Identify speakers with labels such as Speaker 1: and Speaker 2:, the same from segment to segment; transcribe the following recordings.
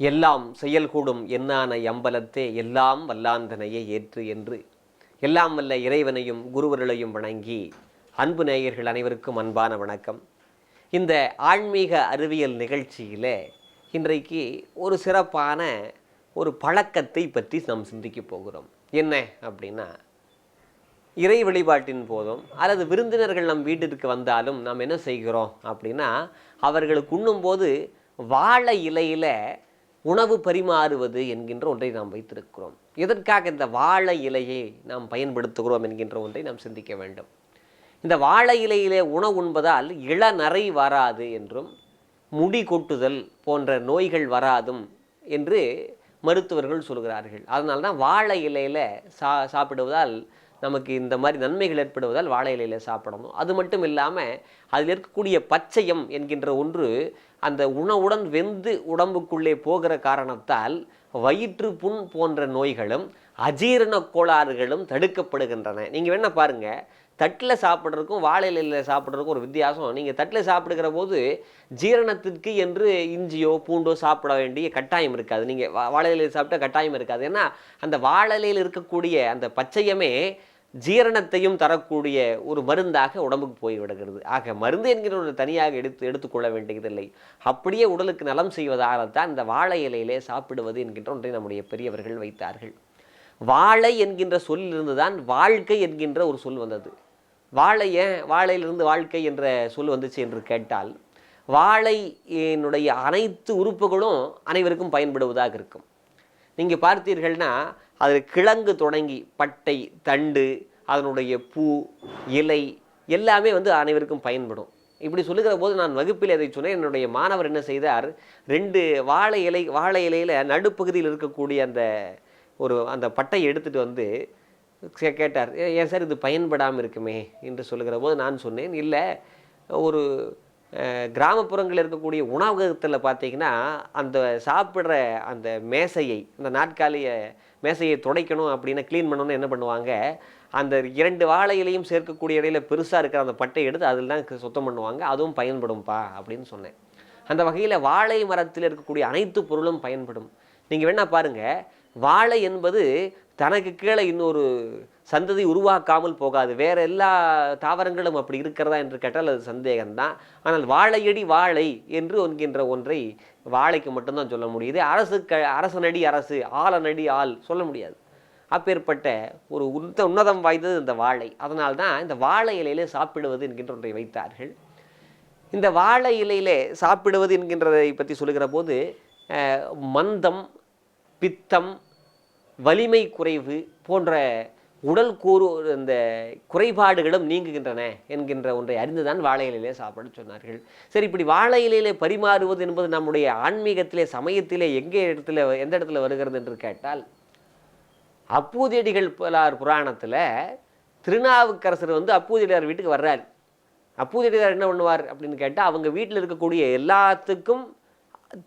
Speaker 1: எல்லாம் செயல்கூடும் என்னான எம்பலத்தே எல்லாம் வல்லாந்தனையே ஏற்று என்று எல்லாம் வல்ல இறைவனையும் குருவர்களையும் வணங்கி அன்பு நேயர்கள் அனைவருக்கும் அன்பான வணக்கம். இந்த ஆன்மீக அறிவியல் நிகழ்ச்சியில் இன்றைக்கு ஒரு சிறப்பான ஒரு பழக்கத்தை பற்றி நாம் சிந்திக்க போகிறோம். என்ன அப்படின்னா, இறை வழிபாட்டின் போதும் அல்லது விருந்தினர்கள் நம் வீட்டிற்கு வந்தாலும் நாம் என்ன செய்கிறோம் அப்படின்னா, அவர்களுக்கு உண்ணும்போது வாழை இலையில் உணவு பரிமாறுவது என்கின்ற ஒன்றை நாம் வைத்திருக்கிறோம். எதற்காக இந்த வாழை இலையை நாம் பயன்படுத்துகிறோம் என்கின்ற ஒன்றை நாம் சிந்திக்க வேண்டும். இந்த வாழை இலையிலே உணவு உண்பதால் இளநரை வராது என்றும் முடி கொட்டுதல் போன்ற நோய்கள் வராதும் என்று மருத்துவர்கள் சொல்கிறார்கள். அதனால தான் வாழை இலையில் சாப்பிடுவதால் நமக்கு இந்த மாதிரி நன்மைகள் ஏற்படுவதால் வாழை இலையில் சாப்பிடணும். அது மட்டும் இல்லாமல் அதில் இருக்கக்கூடிய பச்சையம் என்கின்ற ஒன்று அந்த உணவுடன் வெந்து உடம்புக்குள்ளே போகிற காரணத்தால் வயிற்று புண் போன்ற நோய்களும் அஜீரண கோளாறுகளும் தடுக்கப்படுகின்றன. நீங்கள் வேணா பாருங்கள், தட்டில் சாப்பிட்றதுக்கும் வாழை இலையில் சாப்பிட்றதுக்கும் ஒரு வித்தியாசம். நீங்கள் தட்டில் சாப்பிடுகிற போது ஜீரணத்திற்கு என்று இஞ்சியோ பூண்டோ சாப்பிட வேண்டிய கட்டாயம் இருக்காது. நீங்கள் வாழை இலையில் சாப்பிட்டா கட்டாயம் இருக்காது. ஏன்னா அந்த வாழை இலையில் இருக்கக்கூடிய அந்த பச்சையமே ஜீரணத்தையும் தரக்கூடிய ஒரு மருந்தாக உடம்புக்கு போய்விடுகிறது. ஆக மருந்து என்கிற ஒரு தனியாக எடுத்துக்கொள்ள வேண்டியதில்லை. அப்படியே உடலுக்கு நலம் செய்வதாகத்தான் இந்த வாழை இலையிலே சாப்பிடுவது என்கின்ற ஒன்றை நம்முடைய பெரியவர்கள் வைத்தார்கள். வாழை என்கின்ற சொல்லிலிருந்து தான் வாழ்க்கை என்கின்ற ஒரு சொல் வந்தது. வாழையிலிருந்து வாழ்க்கை என்ற சொல் வந்துச்சு என்று கேட்டால், வாழையினுடைய அனைத்து உறுப்புகளும் அனைவருக்கும் பயன்படுவதாக இருக்கும். நீங்கள் பார்த்தீர்கள்னா அது கிழங்கு தொடங்கி பட்டை, தண்டு, அதனுடைய பூ, இலை எல்லாமே அனைவருக்கும் பயன்படும். இப்படி சொல்லுகிற போது நான் வகுப்பில் அதை சொன்னேன். என்னுடைய மாணவர் என்ன செய்தார், 2 வாழை இலையில் நடுப்பகுதியில் இருக்கக்கூடிய அந்த பட்டையை எடுத்துகிட்டு வந்து கேட்டார், ஏன் சார் இது பயன்படாமல் இருக்குமே என்று சொல்லுகிற போது நான் சொன்னேன், இல்லை, ஒரு கிராமப்புறங்களில் இருக்கக்கூடிய உணவகத்தில் பார்த்தீங்கன்னா அந்த சாப்பிட்ற அந்த மேசையை, அந்த நாற்காலிய மேசையை துடைக்கணும் அப்படின்னா க்ளீன் பண்ணணும்னு என்ன பண்ணுவாங்க, அந்த 2 வாழை இலையும் சேர்க்கக்கூடிய இடையில பெருசாக இருக்கிற அந்த பட்டையை எடுத்து அதில் தான் சுத்தம் பண்ணுவாங்க. அதுவும் பயன்படும்பா அப்படின்னு சொன்னேன். அந்த வகையில் வாழை மரத்தில் இருக்கக்கூடிய அனைத்து பொருளும் பயன்படும். நீங்கள் வேணா பாருங்கள், வாழை என்பது தனக்கு கீழே இன்னொரு சந்ததி உருவாக்காமல் போகாது. வேறு எல்லா தாவரங்களும் அப்படி இருக்கிறதா என்று கேட்டால் அது சந்தேகம்தான். ஆனால் வாழையடி வாழை என்று என்கின்ற ஒன்றை வாழைக்கு மட்டும்தான் சொல்ல முடியுது. அரசனடி அரசு, ஆலனடி ஆள் சொல்ல முடியாது. அப்பேற்பட்ட ஒரு உன்னதம் வாய்ந்தது இந்த வாழை. அதனால்தான் இந்த வாழை இலையிலே சாப்பிடுவது என்கின்ற ஒன்றை வைத்தார்கள். இந்த வாழை இலையிலே சாப்பிடுவது என்கின்றதை பற்றி சொல்லுகிற போது மந்தம், பித்தம், வலிமை குறைவு போன்ற உடல் கூறு இந்த குறைபாடுகளும் நீங்குகின்றன என்கின்ற ஒன்றை அறிந்துதான் வாழை இலையிலே சாப்பிட சொன்னார்கள். சரி, இப்படி வாழை இலையிலே பரிமாறுவது என்பது நம்முடைய ஆன்மீகத்திலே, சமயத்திலே எந்த இடத்துல வருகிறது என்று கேட்டால், அப்பூதியடிகள் புராணத்தில் திருநாவுக்கரசர் அப்பூதியடியார் வீட்டுக்கு வர்றார். அப்பூதியடியார் என்ன பண்ணுவார் அப்படின்னு கேட்டால், அவங்க வீட்டில் இருக்கக்கூடிய எல்லாத்துக்கும்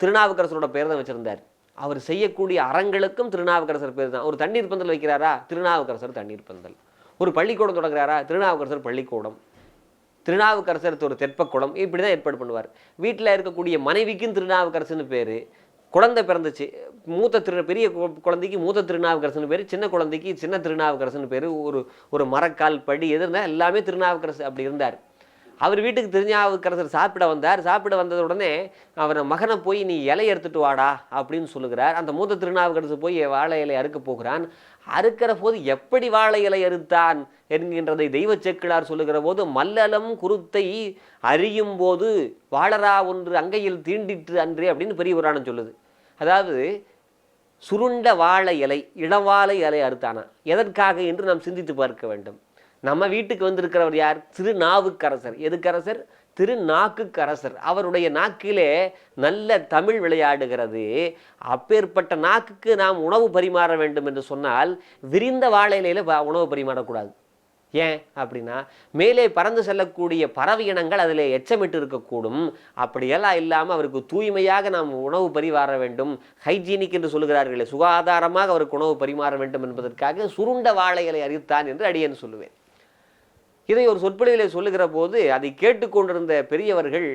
Speaker 1: திருநாவுக்கரசரோட பேர் தான் வச்சுருந்தார். அவர் செய்யக்கூடிய அறங்களுக்கும் திருநாவுக்கரசர் பேர் தான். ஒரு தண்ணீர் பந்தல் வைக்கிறாரா, திருநாவுக்கரசர் தண்ணீர் பந்தல். ஒரு பள்ளிக்கூடம் தொடங்குறாரா, திருநாவுக்கரசர் பள்ளிக்கூடம். திருநாவுக்கரசர் ஒரு தெற்பக்குளம். இப்படி தான் ஏற்பாடு பண்ணுவார். வீட்டில் இருக்கக்கூடிய மனைவிக்கும் திருநாவுக்கரசர்னு பேர். குழந்தை பிறந்துச்சு, பெரிய குழந்தைக்கு மூத்த திருநாவுக்கரசன் பேர், சின்ன குழந்தைக்கு சின்ன திருநாவுக்கரசன் பேர். ஒரு மரக்கால் படி எது இருந்தால் எல்லாமே திருநாவுக்கரசர் அப்படி இருந்தார். அவர் வீட்டுக்கு திருநாவுக்கரசர் சாப்பிட வந்தது உடனே அவரை மகனை போய் நீ இலை எடுத்துட்டு வாடா அப்படின்னு சொல்லுகிறார். அந்த மூத்த திருநாவுக்கரசர் போய் வாழை இலை அறுக்க போகிறான். அறுக்கிற போது எப்படி வாழை இலை அறுத்தான் என்கின்றதை தெய்வ செக்கிழார் சொல்லுகிற போது, மல்லலம் குருத்தை அறியும் போது வாழரா ஒன்று அங்கையில் தீண்டிற்று அன்றே அப்படின்னு பெரிய புராணம் சொல்லுது. அதாவது சுருண்ட வாழை இலை, இளவாழை இலை அறுத்தானா எதற்காக என்று நாம் சிந்தித்து பார்க்க வேண்டும். நம்ம வீட்டுக்கு வந்திருக்கிறவர் யார்? திருநாவுக்கரசர். எதுக்கரசர்? திருநாக்குக்கரசர். அவருடைய நாக்கிலே நல்ல தமிழ் விளையாடுகிறது. அப்பேற்பட்ட நாக்குக்கு நாம் உணவு பரிமாற வேண்டும் என்று சொன்னால் விரிந்த வாழை இலையில உணவு பரிமாறக்கூடாது. ஏன் அப்படின்னா, மேலே பறந்து செல்லக்கூடிய பறவை இனங்கள் அதில் எச்சமிட்டு இருக்கக்கூடும். அப்படியெல்லாம் இல்லாமல் அவருக்கு தூய்மையாக நாம் உணவு பரிமாற வேண்டும். ஹைஜீனிக் என்று சொல்லுகிறார்களே, சுகாதாரமாக அவருக்கு உணவு பரிமாற வேண்டும் என்பதற்காக சுருண்ட வாழை இலை அறுத்தான் என்று அடியேன் சொல்லுவேன். இதை ஒரு சொற்பொழிவிலே சொல்லுகிற போது அதை கேட்டுக்கொண்டிருந்த பெரியவர்கள்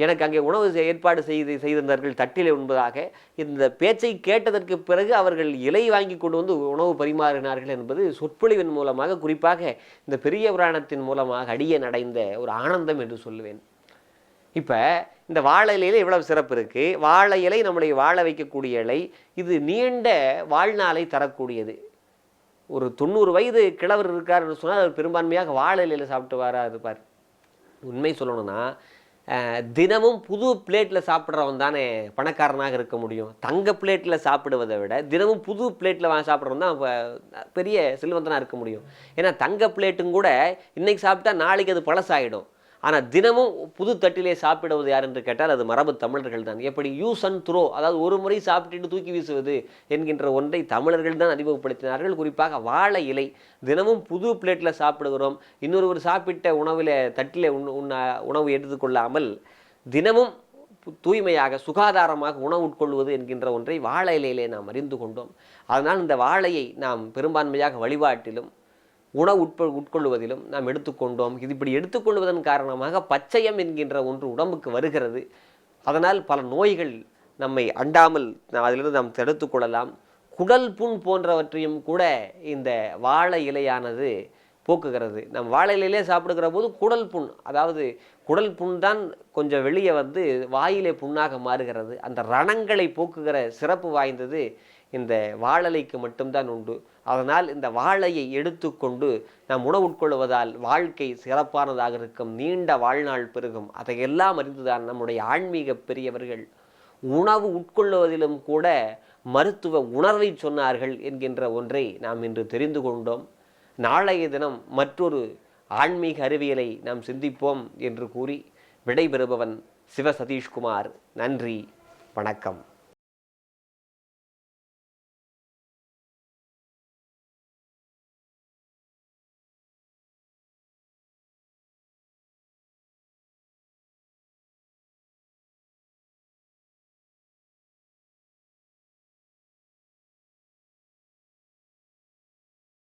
Speaker 1: எனக்கு அங்கே உணவு ஏற்பாடு செய்திருந்தார்கள் தட்டிலே உண்பதாக. இந்த பேச்சை கேட்டதற்கு பிறகு அவர்கள் இலை வாங்கி கொண்டு வந்து உணவு பரிமாறினார்கள் என்பது சொற்பொழிவின் மூலமாக, குறிப்பாக இந்த பெரிய புராணத்தின் மூலமாக அடியேன் அடைந்த ஒரு ஆனந்தம் என்று சொல்லுவேன். இப்போ இந்த வாழை இலையில் இவ்வளவு சிறப்பு இருக்குது. வாழை இலை நம்முடைய வாழ வைக்கக்கூடிய இலை. இது நீண்ட வாழ்நாளை தரக்கூடியது. ஒரு 90 வயது கிழவர் இருக்காருன்னு சொன்னால் அவர் பெரும்பான்மையாக வாழை இலையில் சாப்பிட்டு வாரா இருப்பார். உண்மை சொல்லணும்னா தினமும் புது பிளேட்டில் சாப்பிட்றவன் தானே பணக்காரனாக இருக்க முடியும். தங்க பிளேட்டில் சாப்பிடுவதை விட தினமும் புது பிளேட்டில் சாப்பிட்றவன் தான் பெரிய செல்வந்தனாக இருக்க முடியும். ஏன்னா தங்க பிளேட்டும் கூட இன்றைக்கி சாப்பிட்டா நாளைக்கு அது பழசாகிடும். ஆனால் தினமும் புது தட்டிலே சாப்பிடுவது யார் என்று கேட்டால் அது மரபு தமிழர்கள் தான். எப்படி யூஸ் அண்ட் த்ரோ, அதாவது ஒரு முறை சாப்பிட்டுட்டு தூக்கி வீசுவது என்கின்ற ஒன்றை தமிழர்கள் தான் அறிமுகப்படுத்தினார்கள். குறிப்பாக வாழை இலை தினமும் புது பிளேட்டில் சாப்பிடுகிறோம். இன்னொருவர் சாப்பிட்ட உணவில் தட்டிலே உணவு எடுத்துக்கொள்ளாமல் தினமும் தூய்மையாக சுகாதாரமாக உணவு உட்கொள்வது என்கின்ற ஒன்றை வாழை இலையிலே நாம் அறிந்து கொண்டோம். அதனால் இந்த வாழையை நாம் பெரும்பான்மையாக வழிபாட்டிலும் உணவு உட்கொள்வதிலும் நாம் எடுத்துக்கொண்டோம். இது இப்படி எடுத்துக்கொள்வதன் காரணமாக பச்சையம் என்கின்ற ஒன்று உடம்புக்கு வருகிறது. அதனால் பல நோய்கள் நம்மை அண்டாமல் அதிலிருந்து நாம் தடுத்து கொள்ளலாம். குடல் புண் போன்றவற்றையும் கூட இந்த வாழை இலையானது போக்குகிறது. நம் வாழை இலையிலே சாப்பிடுகிற போது குடல் புண், அதாவது குடல் புண் தான் கொஞ்சம் வெளியே வந்து வாயிலே புண்ணாக மாறுகிறது. அந்த ரணங்களை போக்குகிற சிறப்பு வாய்ந்தது இந்த வாழலைக்கு மட்டும்தான் உண்டு. அதனால் இந்த வாழையை எடுத்துக்கொண்டு நாம் உணவு உட்கொள்வதால் வாழ்க்கை சிறப்பானதாக இருக்கும், நீண்ட வாழ்நாள் பெருகும். அதையெல்லாம் அறிந்துதான் நம்முடைய ஆன்மீக பெரியவர்கள் உணவு உட்கொள்வதிலும் கூட மருத்துவ உணர்வை சொன்னார்கள் என்கின்ற ஒன்றை நாம் இன்று தெரிந்து கொண்டோம். நாளைய தினம் மற்றொரு ஆன்மீக அறிவியலை நாம் சிந்திப்போம் என்று கூறி விடைபெறுபவன் சிவ சதீஷ்குமார். நன்றி, வணக்கம்.